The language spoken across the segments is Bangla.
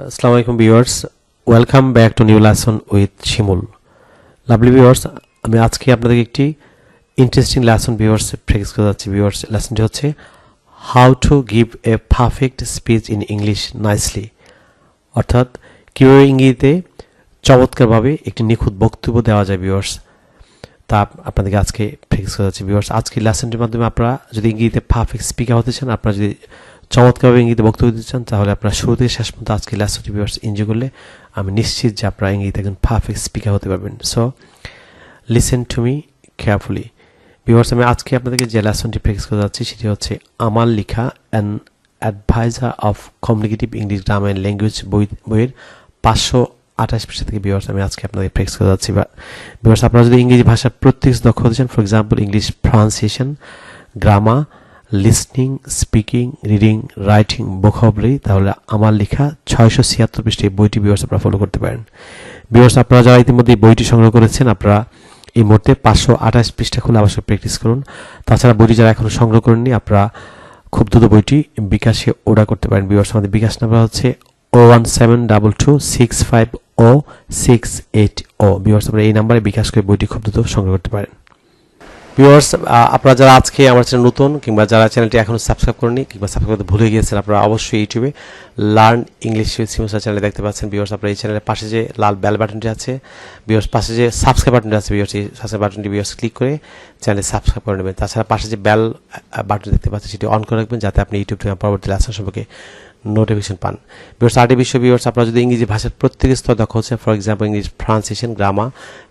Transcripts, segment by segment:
Assalamu alaikum viewers, welcome back to new lesson with Shimul. Lovely viewers, আমি আজকে আপনাদের একটি ইন্টারেস্টিং লেসন ভিউয়ার্স প্র্যাকটিস করতে যাচ্ছি। ভিউয়ার্স লেসনটি হচ্ছে how to give a perfect speech in English nicely, অর্থাৎ কিভাবে ইংরেজিতে চমৎকারভাবে একটি নিখুঁত বক্তব্য দেওয়া যায়। ভিউয়ার্স তা আপনাদেরকে আজকে প্র্যাকটিস করতে যাচ্ছি। ভিউয়ার্স আজকের লেসনটির মাধ্যমে আপনারা যদি ইংরেজিতে পারফেক্ট স্পিকার হতে চান, আপনারা যদি চমৎকারভাবে ইংরেজিতে বক্তব্য দিতে চান, তাহলে আপনারা শুরু থেকে শেষ পর্যন্ত আজকে লেসনটি ভিউয়ার্স এনজয় করলে আমি নিশ্চিত যে আপনারা ইংরেজিতে একজন পারফেক্ট স্পিকার হতে পারবেন। So listen to me carefully. Viewers আমি আজকে আপনাদেরকে যে লেসনটি প্র্যাকটিস করতে যাচ্ছি সেটি হচ্ছে আমার লেখা an adviser of communicative English grammar and language বইয়ের 528 পৃষ্ঠা থেকে ভিউয়ার্স আমি আজকে আপনাদের প্র্যাকটিস করতে যাচ্ছি। ভিউয়ার্স আপনারা যদি ইংরেজি ভাষার প্রত্যেক দক্ষ হতে চান, for example English pronunciation, grammar, listening, speaking, reading, writing, vocabulary, তাহলে আমার লেখা 676 পৃষ্ঠায় বইটি ভিউয়ার্স আপনারা ফলো করতে পারেন। ভিউয়ার্স আপনারা যারা ইতিমধ্যে বইটি সংগ্রহ করেছেন, আপনারা এই মুহূর্তে 528 পৃষ্ঠা খুলে অবশ্যই প্র্যাকটিস করুন। তাছাড়া বইটি যারা এখনো সংগ্রহ করেননি, আপনারা খুব দ্রুত বইটি বিকাশে অর্ডার করতে পারেন। ভিউয়ার্স আমাদের বিকাশ নাম্বার হচ্ছে 01722650680। ভিউয়ার্স আপনারা এই নাম্বারে বিকাশ করে বইটি খুব দ্রুত সংগ্রহ করতে পারেন। ভিউয়ার্স আপনারা যারা আজকে আমার চ্যানেল নতুন কিংবা যারা চ্যানেলটি এখনো সাবস্ক্রাইব করেনি কিংবা সাবস্ক্রাইব করতে ভুলে গিয়েছেন, আপনারা অবশ্যই ইউটিউবে learn English with Shimul sir চ্যানেলে দেখতে পাচ্ছেন। ভিউয়ার্স আপনারা এই চ্যানেলের পাশে যে লাল বেল বাটনটি আছে, ভিউয়ার্স পাশে যে সাবস্ক্রাইব বাটনটি আছে, ভিউয়ার্স এই সাবস্ক্রাইব বাটনটি ভিউয়ার্স ক্লিক করে চ্যানেলে সাবস্ক্রাইব করে নেবেন। তাছাড়া পাশে যে বেল বাটন দেখতে পাচ্ছেন সেটি অন করে রাখবেন, যাতে আপনি ইউটিউব থেকে পরবর্তী লেসন সম্পর্কে নোটিফিকেশন পান। ভিউয়ার্স আরেকটি বিষয় ভিউয়ার্স, আপনারা যদি ইংরেজি ভাষার প্রত্যেক স্তর দক্ষ হচ্ছে, for example English pronunciation, grammar,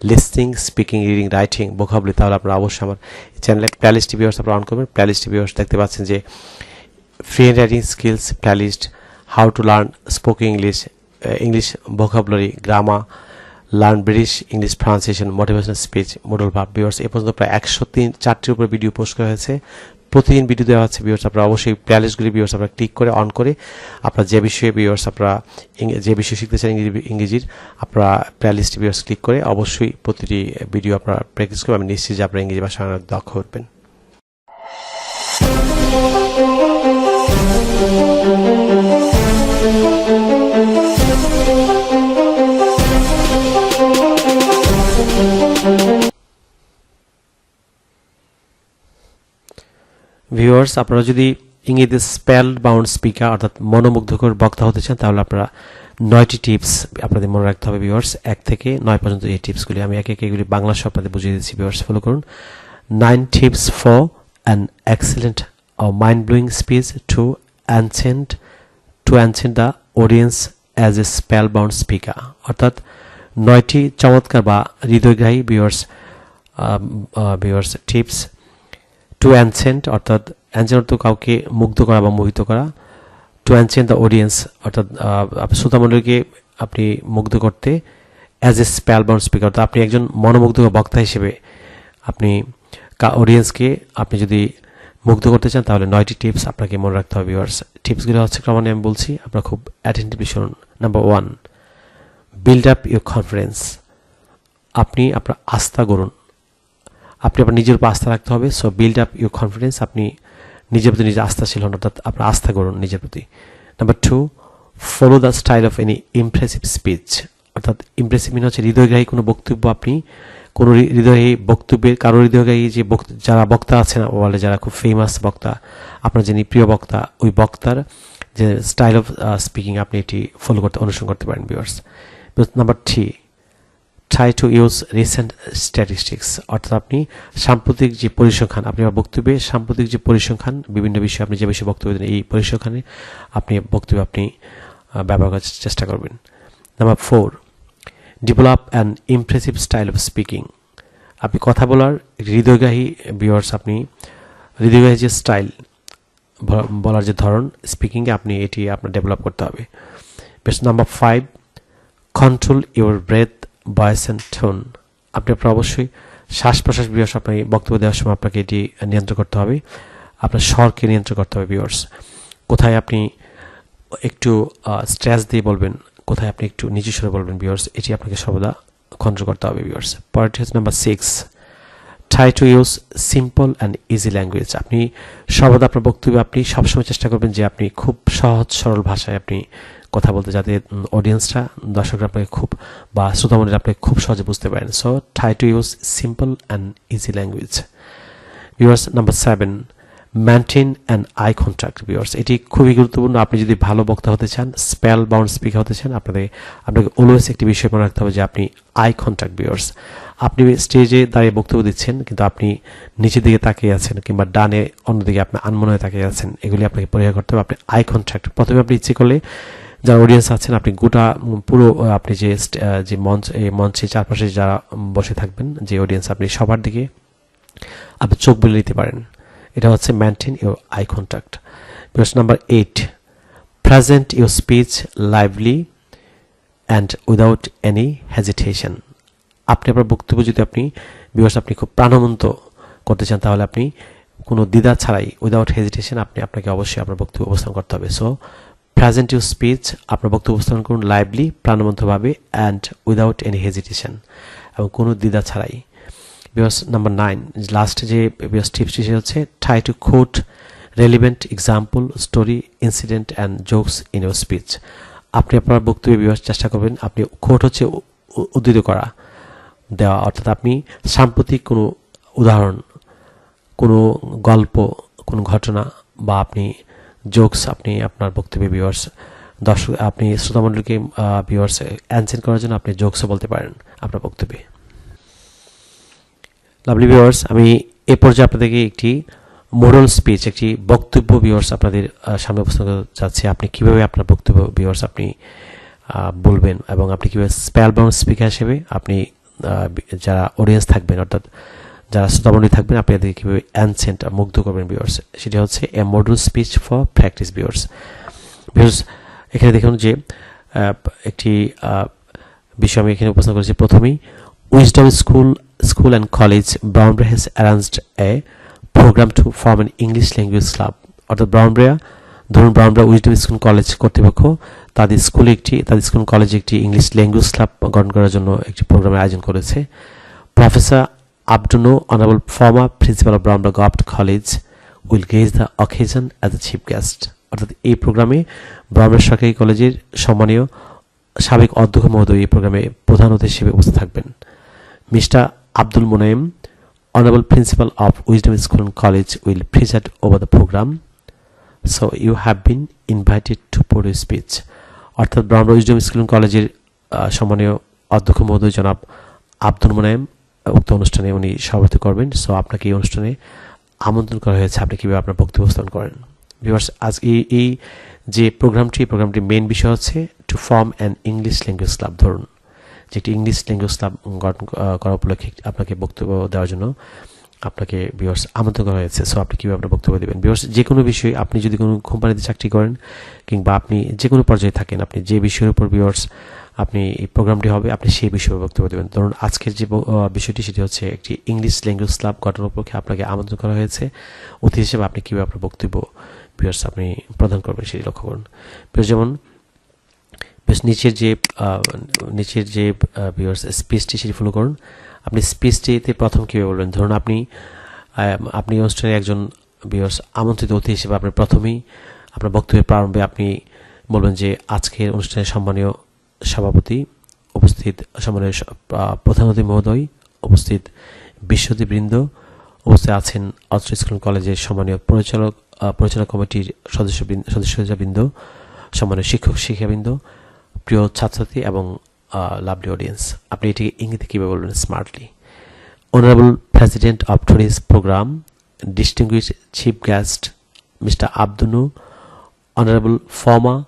listening, speaking, reading, writing, vocabulary, তাহলে আপনারা অবশ্যই আমার চ্যানেলে প্লেলিস্ট ভিউয়ার্স আপনারা অন করবেন। প্লেলিস্ট ভিউয়ার্স দেখতে পাচ্ছেন যে free writing skills playlist, how to learn spoken English, English vocabulary, grammar, learn British English pronunciation, motivational speech, model verb. Viewers এ পর্যন্ত প্রায় 104টির উপরে ভিডিও পোস্ট করা হয়েছে, প্রতিদিন ভিডিও দেওয়া হচ্ছে। ভিউয়ার্স আপনারা অবশ্যই প্লেলিস্টগুলি ভিউয়ার্স আপনারা ক্লিক করে অন করে আপনারা যে বিষয়ে ভিউয়ার্স আপনারা যে বিষয় শিখতে চান ইংরেজির, আপনারা প্লেলিস্ট ভিউয়ার্স ক্লিক করে অবশ্যই প্রতিটি ভিডিও আপনারা প্র্যাকটিস করবেন। আমি নিশ্চিত যে আপনারা ইংরেজি ভাষা দক্ষ হবেন। ভিউয়ার্স আপনারা যদি ইংরেজিতে স্পেল বাউন্ড স্পিকার অর্থাৎ মনোমুগ্ধকর বক্তা হতে চান, তাহলে আপনারা 9টি টিপস আপনাদের মনে রাখতে হবে। ভিউয়ার্স 1 থেকে 9 পর্যন্ত এই টিপসগুলি আমি একে একে এগুলি বাংলা সহ আপনাদের বুঝিয়ে দিচ্ছি। ভিউয়ার্স ফলো করুন। 9 tips for an excellent or mind-blowing speech to enchant the audience as a spellbound speaker, অর্থাৎ 9টি চমৎকার বা হৃদয়গ্রাহী ভিউয়ার্স টিপস টু অ্যানসেন্ট, অর্থাৎ অ্যানসেন্ট অর্থ কাউকে মুগ্ধ করা বা মোহিত করা, টু অ্যানসেন্ট দ্য অডিয়েন্স অর্থাৎ শ্রোতামণ্ডলীকে আপনি মুগ্ধ করতে, অ্যাজ এ স্পেলবাউন্ড স্পিকার অর্থাৎ আপনি একজন মনোমুগ্ধকর বক্তা হিসেবে আপনি অডিয়েন্সকে আপনি যদি মুগ্ধ করতে চান, তাহলে 9টি টিপস আপনাকে মনে রাখতে হবে। ভিউয়ার্স টিপসগুলো হচ্ছে ক্রমান্বয়ে আমি বলছি, আপনারা খুব অ্যাটেন্টিভলি শুনুন। Number 1, build up your confidence. আপনি আপনার আস্থা গড়ুন, আপনি আপনার নিজের উপর আস্থা রাখতে হবে। So build up your confidence, আপনি নিজের প্রতি নিজে আস্থাশীল হন, অর্থাৎ আপনার আস্থা গড়ুন নিজের প্রতি। Number 2, follow the style of any impressive speech, অর্থাৎ ইমপ্রেসিভ মানে হচ্ছে হৃদয়গ্রাহী কোনো বক্তব্য, আপনি কোনো হৃদয়গ্রাহী বক্তব্যের কারো হৃদয়গ্রাহী যে যারা বক্তা আছেন ওয়ার্ল্ডে, যারা খুব ফেমাস বক্তা, আপনার যিনি প্রিয় বক্তা, ওই বক্তার যে স্টাইল অফ স্পিকিং আপনি এটি ফলো করতে অনুসরণ করতে পারেন। Viewers number 3, try to use recent statistics, অর্থাৎ আপনি সাম্প্রতিক যে পরিসংখ্যান, আপনি বক্তব্যে সাম্প্রতিক যে পরিসংখ্যান বিভিন্ন বিষয়ে আপনি যে বিষয়ে বক্তব্য দেন, এই পরিসংখ্যানে আপনি বক্তব্য আপনি ব্যবহার করার চেষ্টা করবেন। Number 4, develop an impressive style of speaking, আপনি কথা বলার হৃদয়গ্রাহী ভিউয়ার্স, আপনি হৃদয়গ্রাহী যে স্টাইল বলার যে ধরন স্পিকিংয়ে আপনি এটি আপনার ডেভেলপ করতে হবে। Number 5, control your breath, voice and tone, আপনি আপনার অবশ্যই শ্বাস প্রশ্বাস ভিউয়ার্স আপনি বক্তব্য দেওয়ার সময় আপনাকে এটি নিয়ন্ত্রণ করতে হবে, আপনার স্বরকে নিয়ন্ত্রণ করতে হবে। ভিউয়ার্স কোথায় আপনি একটু স্ট্রেস দিয়ে বলবেন, কোথায় আপনি একটু নিচু স্বরে বলবেন, ভিউয়ার্স এটি আপনাকে সর্বদা কন্ট্রোল করতে হবে। ভিউয়ার্স পরেরটি হচ্ছে number 6, try to use simple and easy language, আপনি সর্বদা আপনার বক্তব্যে আপনি সবসময় চেষ্টা করবেন যে আপনি খুব সহজ সরল ভাষায় আপনি কথা বলতে, যাতে অডিয়েন্সরা, দর্শকরা আপনাকে খুব বা শ্রোতামণ্ডলী আপনাকে খুব সহজে বুঝতে পারেন। So try to use simple and easy language. Viewers, number 7, maintain and eye contact. Viewers, এটি খুবই গুরুত্বপূর্ণ। আপনি যদি ভালো বক্তা হতে চান, স্পেল বাউন্ড স্পিকার হতে চান, আপনাকে অলওয়েজ একটি বিষয় মনে রাখতে হবে যে আপনি আই কন্ট্যাক্ট। ভিউয়ার্স, আপনি স্টেজে দাঁড়িয়ে বক্তব্য দিচ্ছেন কিন্তু আপনি নিচের দিকে তাকিয়ে আছেন কিংবা ডানে অন্যদিকে আপনি আনমনে তাকিয়ে আছেন, এগুলি আপনাকে পরিহার করতে হবে। আপনি আই কন্ট্যাক্ট প্রথমে আপনি ইচ্ছে করলে যারা অডিয়েন্স আছেন, আপনি গোটা পুরো আপনি যে মঞ্চে চারপাশে যারা বসে থাকবেন, যে অডিয়েন্স, আপনি সবার দিকে আপনি চোখ বুলে নিতে পারেন। এটা হচ্ছে maintain your eye contact. Viewers, number 8, present your speech lively and without any hesitation. আপনি আপনার বক্তব্য যদি আপনি খুব প্রাণবন্ত করতে চান, তাহলে আপনি কোনো দ্বিধা ছাড়াই, উইদাউট হেজিটেশন, আপনাকে অবশ্যই আপনার বক্তব্য উপস্থাপন করতে হবে। সো প্রেজেন্ট ইউর স্পিচ, আপনার বক্তব্য উপস্থাপন করুন লাইভলি, প্রাণবন্তভাবে, অ্যান্ড উইদাউট এনি হেজিটেশন, এবং কোনো দ্বিধা ছাড়াই। ভিউয়ার্স, নাম্বার 9, লাস্ট যে ভিউয়ার্স টিপসটি, সে হচ্ছে try to quote relevant example, story, incident and jokes in your speech. আপনি আপনার বক্তব্যে ভিউয়ার্স চেষ্টা করবেন, আপনি কোট হচ্ছে উদ্ধৃত করা, দেওয়া, অর্থাৎ আপনি সাম্প্রতিক কোনো উদাহরণ, কোনো গল্প, কোনো ঘটনা বা আপনি জোকস আপনি আপনার বক্তব্যে ভিউয়ার্স, দর্শক, আপনি শ্রোতামণ্ডলীকে ভিউয়ার্স অ্যানসেন করার জন্য আপনি জোকসও বলতে পারেন আপনার বক্তব্যে। লাভলি ভিউয়ার্স, আমি এ পর্যায়ে আপনাদেরকে একটি মোরাল স্পিচ, একটি বক্তব্য ভিউয়ার্স আপনাদের সামনে উপস্থাপন করতে যাচ্ছি। আপনি কিভাবে আপনার বক্তব্য ভিউয়ার্স আপনি বলবেন, এবং আপনি কিভাবে স্পেল বাউন্ড স্পিকার হিসেবে আপনি যারা অডিয়েন্স থাকবেন, অর্থাৎ যারা শ্রোতামণ্ডলী থাকবেন, আপনি এদেরকে কীভাবে অ্যানসেন্ট মুগ্ধ করবেন ভিউয়ার্স, সেটা হচ্ছে a model speech for practice. Viewers, এখানে দেখুন যে একটি বিষয় আমি এখানে উপস্থাপন করেছি। প্রথমেই, wisdom school and college Brahmanbaria has arranged a programme to form an English language club. অর্থাৎ ব্রাউনব্রিয়া উইজডম স্কুল কলেজ কর্তৃপক্ষ তাদের স্কুল কলেজে একটি ইংলিশ ল্যাঙ্গুয়েজ ক্লাব গঠন করার জন্য একটি প্রোগ্রামের আয়োজন করেছে। Professor Abduno, Honorable former Principal of Brownborough Gopt College, will grace the occasion as a chief guest. অর্থাৎ এই প্রোগ্রামে ব্রাউনব্রিয়া সরকারি কলেজের সম্মানীয় সাবেক অধ্যক্ষ মহোদয় এই প্রোগ্রামে প্রধান অতিথি হিসেবে উপস্থিত থাকবেন। Mister Abdul Monayem, Honorable Principal of Wisdom School and College, will preside over the program. So you have been invited to put your speech. অর্থাৎ ব্রাউনব্রিয়া উইজডম স্কুল অ্যান্ড কলেজের সম্মানীয় অধ্যক্ষ মহোদয় জনাব আব্দুল মোনায়েম উক্ত অনুষ্ঠানে উনি সভাপতিত্ব করবেন। সো আপনাকে এই অনুষ্ঠানে আমন্ত্রণ করা হয়েছে, আপনি কীভাবে আপনার বক্তব্য উপস্থাপন করেন। ভিউয়ার্স, আজ এই যে প্রোগ্রামটির মেইন বিষয় হচ্ছে to form an English language club. ধরুন যে একটি ইংলিশ ল্যাঙ্গুয়েজ ক্লাব গঠন করা উপলক্ষে আপনাকে বক্তব্য দেওয়ার জন্য আপনাকে ভিউয়ার্স আমন্ত্রণ করা হয়েছে। সো আপনি কীভাবে আপনার বক্তব্য দেবেন। ভিউয়ার্স, যে কোনো বিষয়ে, আপনি যদি কোনো কোম্পানিতে চাকরি করেন কিংবা আপনি যে কোনো পর্যায়ে থাকেন, আপনি যে বিষয়ের উপর ভিউয়ার্স আপনি এই প্রোগ্রামটি হবে, আপনি সেই বিষয়ে বক্তব্য দেবেন। ধরুন আজকের যে বিষয়টি, সেটি হচ্ছে একটি ইংলিশ ল্যাঙ্গুয়েজ ক্লাব গঠন উপলক্ষে আপনাকে আমন্ত্রণ করা হয়েছে অতিথি হিসেবে। আপনি কীভাবে আপনার বক্তব্য ভিউয়ার্স আপনি প্রদান করবেন সেটি লক্ষ্য করুন। যেমন নিচের যে ভিউয়ার্স স্পিচটি, সেটি ফলো করুন। আপনি স্পিচটিতে প্রথম কীভাবে বলবেন। ধরুন আপনি অনুষ্ঠানে একজন ভিউয়ার্স আমন্ত্রিত অতিথি হিসেবে আপনি প্রথমেই আপনার বক্তব্যের প্রারম্ভে আপনি বলবেন যে আজকের অনুষ্ঠানের সম্মানীয় সভাপতি উপস্থিত, সম্মানীয় প্রধান অতিথি মহোদয় উপস্থিত, বিশ্বদীবৃন্দ উপস্থিত আছেন, অত্র স্কুল কলেজের সম্মানীয় পরিচালক কমিটির সদস্যবৃন্দ, সম্মানীয় শিক্ষাবৃন্দ, প্রিয় ছাত্রছাত্রী এবং লাভলি অডিয়েন্স। আপনি এটিকে ইংরেজিতে কীভাবে বলবেন smartly. Honourable president of today's programme, distinguished chief guest mister আব্দুনু, honourable former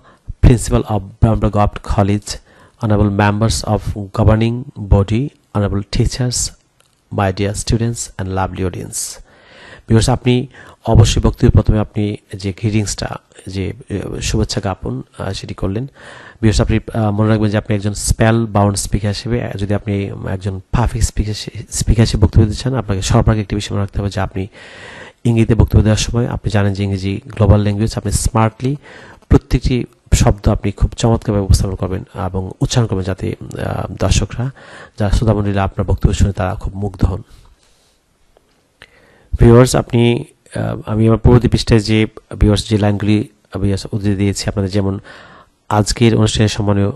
Principal of Brownborough Gopt College, Honorable Members of Governing Body, Honorable Teachers, my dear students and lovely audience. Because আপনি অবশ্যই বক্তব্যের প্রথমে আপনি যে গ্রিটিংসটা, যে শুভেচ্ছা জ্ঞাপন সেটি করলেন। বিকজ আপনি মনে রাখবেন যে আপনি একজন স্পেল বাউন্ড স্পিকার হিসেবে, যদি আপনি একজন পারফেক্ট স্পিকার হিসেবে বক্তব্য দিতে চান, আপনাকে সর্বাগ্রে একটি বিষয় মনে রাখতে হবে যে আপনি ইংরেজিতে বক্তব্য দেওয়ার সময়, আপনি জানেন যে ইংরেজি গ্লোবাল ল্যাঙ্গুয়েজ, আপনি স্মার্টলি প্রত্যেকটি শব্দ আপনি খুব চমৎকারভাবে উপস্থাপন করবেন এবং উচ্চারণ করবেন, যাতে দর্শকরা, যারা শ্রোতামণ্ডলীরা আপনার বক্তব্য শুনে তারা খুব মুগ্ধ হন। ভিউয়ার্স, আমি আমার পরবর্তী পৃষ্ঠায় যে ভিউয়ার্স যে লাইনগুলি উদ্ধৃতি দিয়েছি আপনাদের, যেমন আজকের অনুষ্ঠানের সম্মানীয়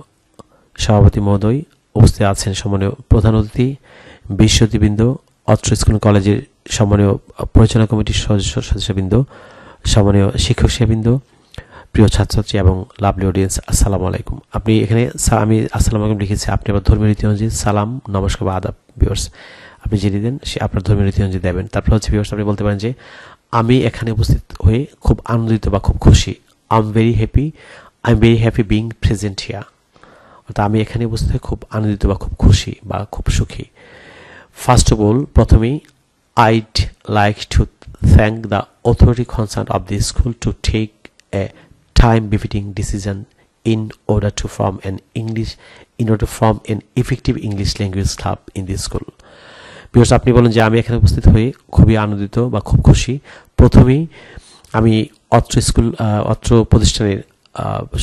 সভাপতি মহোদয়, উপস্থিত আছেন সম্মানীয় প্রধান অতিথি, বিশ্ববিদ্যালয়বৃন্দ, অত্র স্কুল কলেজের সম্মানীয় পরিচালনা কমিটির সদস্যবৃন্দ, সম্মানীয় শিক্ষক শিক্ষাবৃন্দ, প্রিয় ছাত্রছাত্রী এবং লাভলি অডিয়েন্স, আসসালামু আলাইকুম। আপনি এখানে আমি আসসালামু আলাইকুম লিখেছি, আপনি আবার ধর্মীয় রীতি অনুযায়ী সালাম, নমস্কার বা আদাব ভিউয়ার্স আপনি জেনে দেন, সে আপনার ধর্মীয় রীতি অনুযায়ী দেবেন। তারপর হচ্ছে ভিউয়ার্স আপনি বলতে পারেন যে আমি এখানে উপস্থিত হয়ে খুব আনন্দিত বা খুব খুশি। I am very happy being present here. অর্থাৎ আমি এখানে উপস্থিত হয়ে খুব আনন্দিত বা খুব খুশি বা খুব সুখী। ফার্স্ট অফ অল, প্রথমেই I'd like to thank the authority concerned of the school to take a time-befitting decision in order to form an effective English language club in this school. Because আপনি বলেন যে আমি এখানে উপস্থিত হয়ে খুবই আনন্দিত বা খুব খুশি। প্রথমেই আমি অত্র প্রতিষ্ঠানের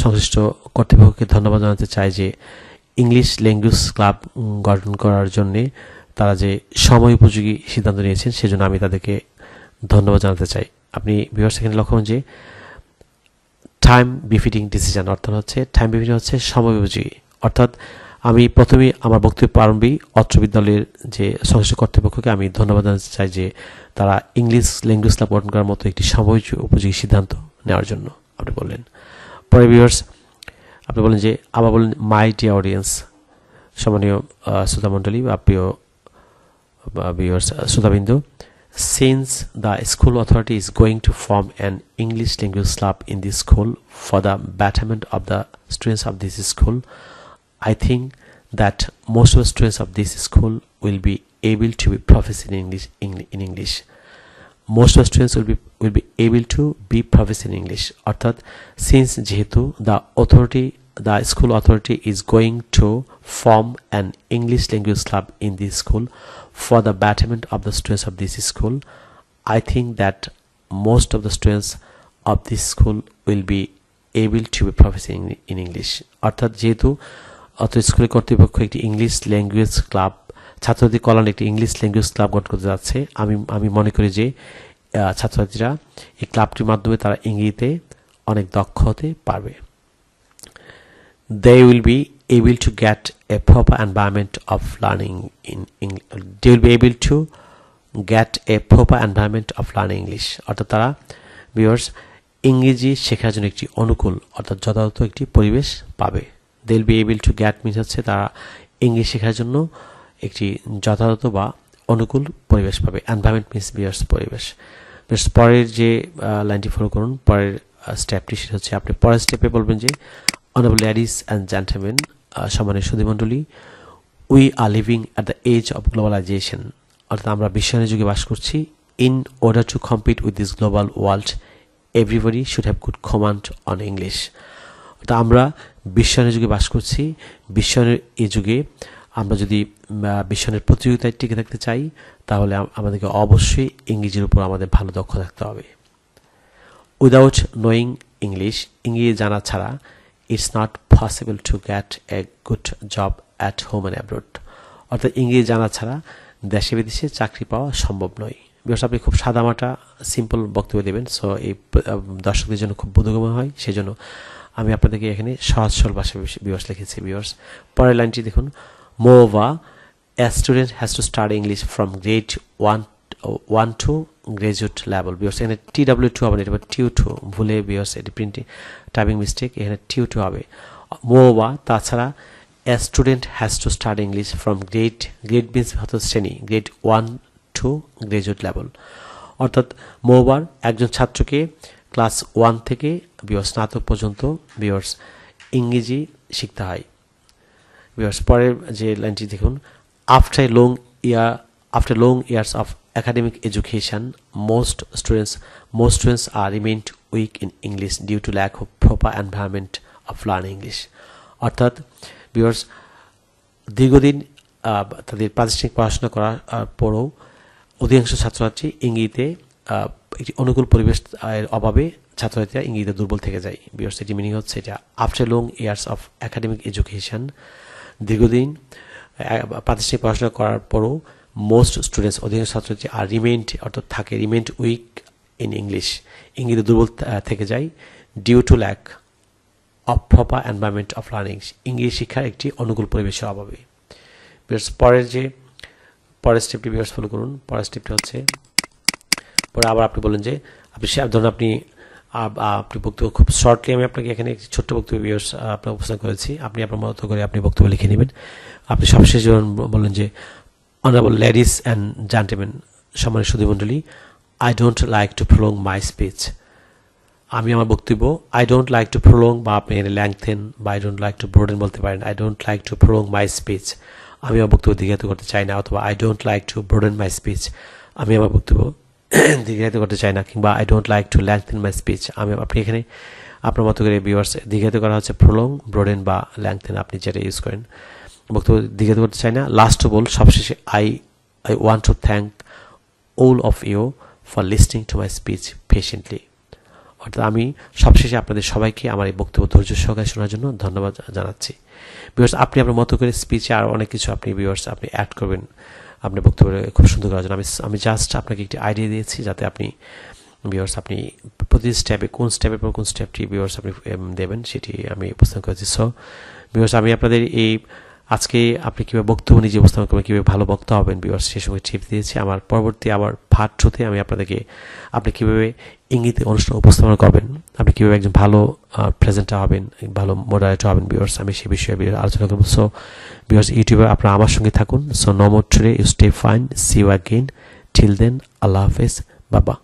সংশ্লিষ্ট কর্তৃপক্ষকে ধন্যবাদ জানাতে চাই যে ইংলিশ ল্যাঙ্গুয়েজ ক্লাব গঠন করার জন্যে তারা যে সময় উপযোগী সিদ্ধান্ত নিয়েছেন সেজন্য আমি তাদেরকে ধন্যবাদ জানাতে চাই। আপনি ভিউয়ার্স এখানে লক্ষ্য করুন যে টাইম বিফিটিং ডিসিশন অর্থাৎ হচ্ছে টাইম বিফিটিং হচ্ছে সময় উপযোগী। অর্থাৎ আমি প্রথমেই আমার বক্তব্য প্রারম্ভেই অত্র বিদ্যালয়ের যে সংশ্লিষ্ট কর্তৃপক্ষকে আমি ধন্যবাদ জানাতে চাই যে তারা ইংলিশ ল্যাঙ্গুয়েজ ক্লাব গঠন করার মতো একটি সময় উপযোগী সিদ্ধান্ত নেওয়ার জন্য আপনি বললেন। পরে ভিউয়ার্স আপনি বলেন যে আবার বলেন মাই ডিয়ার অডিয়েন্স, সম্মানীয় শ্রোতামণ্ডলী বা প্রিয় viewers, Sudhabindo, since the school authority is going to form an English language club in this school for the betterment of the students of this school, I think that most of the students of this school will be able to be proficient in English. Most of the students will be able to be proficient in English. অর্থাৎ since যেহেতু the school authority is going to form an English language club in this school for the betterment of the students of this school, I think that most of the students of this school will be able to be proficient in English. অর্থাৎ যেহেতু অত স্কুলের কর্তৃপক্ষ একটি ইংলিশ ল্যাঙ্গুয়েজ ক্লাব, ছাত্রছাত্রীদের কল্যাণে একটি ইংলিশ ল্যাঙ্গুয়েজ ক্লাব গঠন করতে যাচ্ছে, আমি মনে করি যে ছাত্রছাত্রীরা এই ক্লাবটির মাধ্যমে তারা ইংরেজিতে অনেক দক্ষ হতে পারবে। They will be able to get a proper environment of learning they will be able to get a proper environment of learning English. অর্থাৎ তারা ভিউয়ার্স ইংরেজি শেখার জন্য একটি অনুকূল অর্থাৎ যথাযথ একটি পরিবেশ পাবে। they will be able to get means হচ্ছে তারা ইংরেজি শেখার জন্য একটি যথাযথ বা অনুকূল পরিবেশ পাবে। এনভায়রনমেন্ট মিন্স ভিউয়ার্স পরিবেশ। পরের যে লাইনটি ফলো করুন, পরের স্টেপটি সেটা হচ্ছে আপনি পরের স্টেপে বলবেন যে Honorable ladies and gentlemen, সম্মানীয় সুধীমণ্ডলী, we are living at the age of globalization. অর্থাৎ আমরা বিশ্বায়নের যুগে বাস করছি। In order to compete with this global world, everybody should have good command on English. অর্থাৎ আমরা বিশ্বায়নের যুগে বাস করছি। বিশ্বায়নের এই যুগে আমরা যদি বিশ্বায়নের প্রতিযোগিতায় টিকে থাকতে চাই তাহলে আমাদেরকে অবশ্যই ইংরেজির উপর আমাদের ভালো দক্ষ থাকতে হবে। Without knowing English, ইংরেজি জানা ছাড়া it's not possible to get a good job at home and abroad. অর্থাৎ ইংরেজি জানা ছাড়া দেশে বিদেশে চাকরি পাওয়া সম্ভব নয়। বিকজ আপনি খুব সাদামাটা সিম্পল বক্তব্য দেবেন, সো এই দর্শকদের জন্য খুব বোধগম্য হয়, সেই জন্য আমি আপনাদেরকে এখানে সহজ সরল ভাষায় ভিউয়ার্স লিখেছি। ভিউয়ার্স পরের লাইনটি দেখুন, moreover a student has to study English from grade 1 to graduate level. Viewers এখানে TW2 হবে না, এটা TU2, ভুলে ভিউয়ার্স এটি প্রিন্টিং টাইপিং মিস্টেক, এখানে TU2 হবে। মোবা তাছাড়া a student has to study English from grade means হয়তো শ্রেণী, গ্রেড 1 টু গ্রাজুয়েট লেভেল। অর্থাৎ মোবার একজন ছাত্রকে ক্লাস 1 থেকে ভিউয়ার্স স্নাতক পর্যন্ত ভিউয়ার্স ইংরেজি শিখতে হয়। ভিউয়ার্স পরের যে লাইনটি দেখুন, after long years of academic education, most students are remained weak in English due to lack of proper environment of learning English. অর্থাৎ ভিউয়ার্স দীর্ঘদিন তাদের প্রাতিষ্ঠানিক পড়াশোনা করার পরও অধিকাংশ ছাত্রছাত্রী ইংরেজিতে একটি অনুকূল পরিবেশ অভাবে ছাত্রছাত্রীরা ইংরেজিতে দুর্বল থেকে যায়। ভিউয়ার্স এটি মিনিং হচ্ছে এটা, after long years of academic education, দীর্ঘদিন প্রাতিষ্ঠানিক পড়াশোনা করার পরও মোস্ট স্টুডেন্টস অধিকাংশ ছাত্রছাত্রী are remained weak in English, ইংরেজিতে দুর্বল থেকে যায়, due to lack of proper environment of learning, ইংরেজি শিক্ষার একটি অনুকূল পরিবেশের অভাবে। পরের স্টেপটি ভিউয়ার্স ফলো করুন। পরের স্টেপটি হচ্ছে, পরে আবার আপনি বলেন যে আপনি ধরুন আপনি বক্তব্য খুব শর্টলি, আমি আপনাকে এখানে একটি ছোট্ট বক্তব্য ভিউয়ার্স আপনার উপস্থাপন করেছি, আপনি আপনার মতো করে আপনি বক্তব্য লিখে নেবেন। আপনি সবশেষ যেমন বললেন যে অনারেবল লেডিস অ্যান্ড জেন্টলম্যান, সম্মানিত সুধীমণ্ডলী, I don't like to prolong my speech. আমি আমার বক্তব্য I don't like to prolong, বা আপনি ল্যাংথেন বা I don't like to broaden বলতে পারেন। I don't like to prolong my speech, আমি আমার বক্তব্য দীর্ঘায়িত করতে চাই না, অথবা I don't like to broaden my speech, আমি আমার বক্তব্য দীর্ঘায়িত করতে চাই না, কিংবা I don't like to lengthen my speech. আপনি এখানে আপনার মতো করে ভিউয়ার্স দীর্ঘায়িত করা হচ্ছে প্রলং, ব্রোডেন বা ল্যাংথেন, আপনি যেটা ইউজ করেন। বক্তব্য দীর্ঘায়িত করতে চাই না। লাস্ট অফ অল, সবশেষে I want to thank all of you for listening to my speech patiently. অর্থাৎ আমি সবশেষে আপনাদের সবাইকে আমার এই বক্তব্য ধৈর্য সহকারে শোনার জন্য ধন্যবাদ জানাচ্ছি। ভিউয়ার্স, আপনি আপনার মতো করে স্পিচে আর অনেক কিছু আপনি ভিউয়ার্স আপনি অ্যাড করবেন আপনার বক্তব্য খুব সুন্দর করার জন্য। আমি জাস্ট আপনাকে একটি আইডিয়া দিয়েছি, যাতে আপনি ভিউয়ার্স আপনি প্রতি স্টেপে কোন স্টেপের পর কোন স্টেপটি ভিউয়ার্স আপনি দেবেন সেটি আমি উপস্থাপন করেছি। সো ভিউয়ার্স, আমি আপনাদের এই আজকে আপনি কীভাবে বক্তব্য নিজে উপস্থাপন করবেন, কীভাবে ভালো বক্তা হবেন ভিউয়ার্স, সে সময় টিপস দিয়েছি। আমার পরবর্তী পার্ট 2-তে আমি আপনাদেরকে আপনি কীভাবে ইঙ্গিতে অনুষ্ঠান উপস্থাপন করবেন, আপনি কীভাবে একজন ভালো প্রেজেন্টার হবেন, ভালো মডারেটর হবেন ভিউয়ার্স, আমি সেই বিষয়ে আলোচনা করবো। সো ভিউয়ার্স, ইউটিউবে আপনারা আমার সঙ্গে থাকুন। So no more today, you stay fine, see you again, till then, আল্লাহ হাফেজ, বাবা।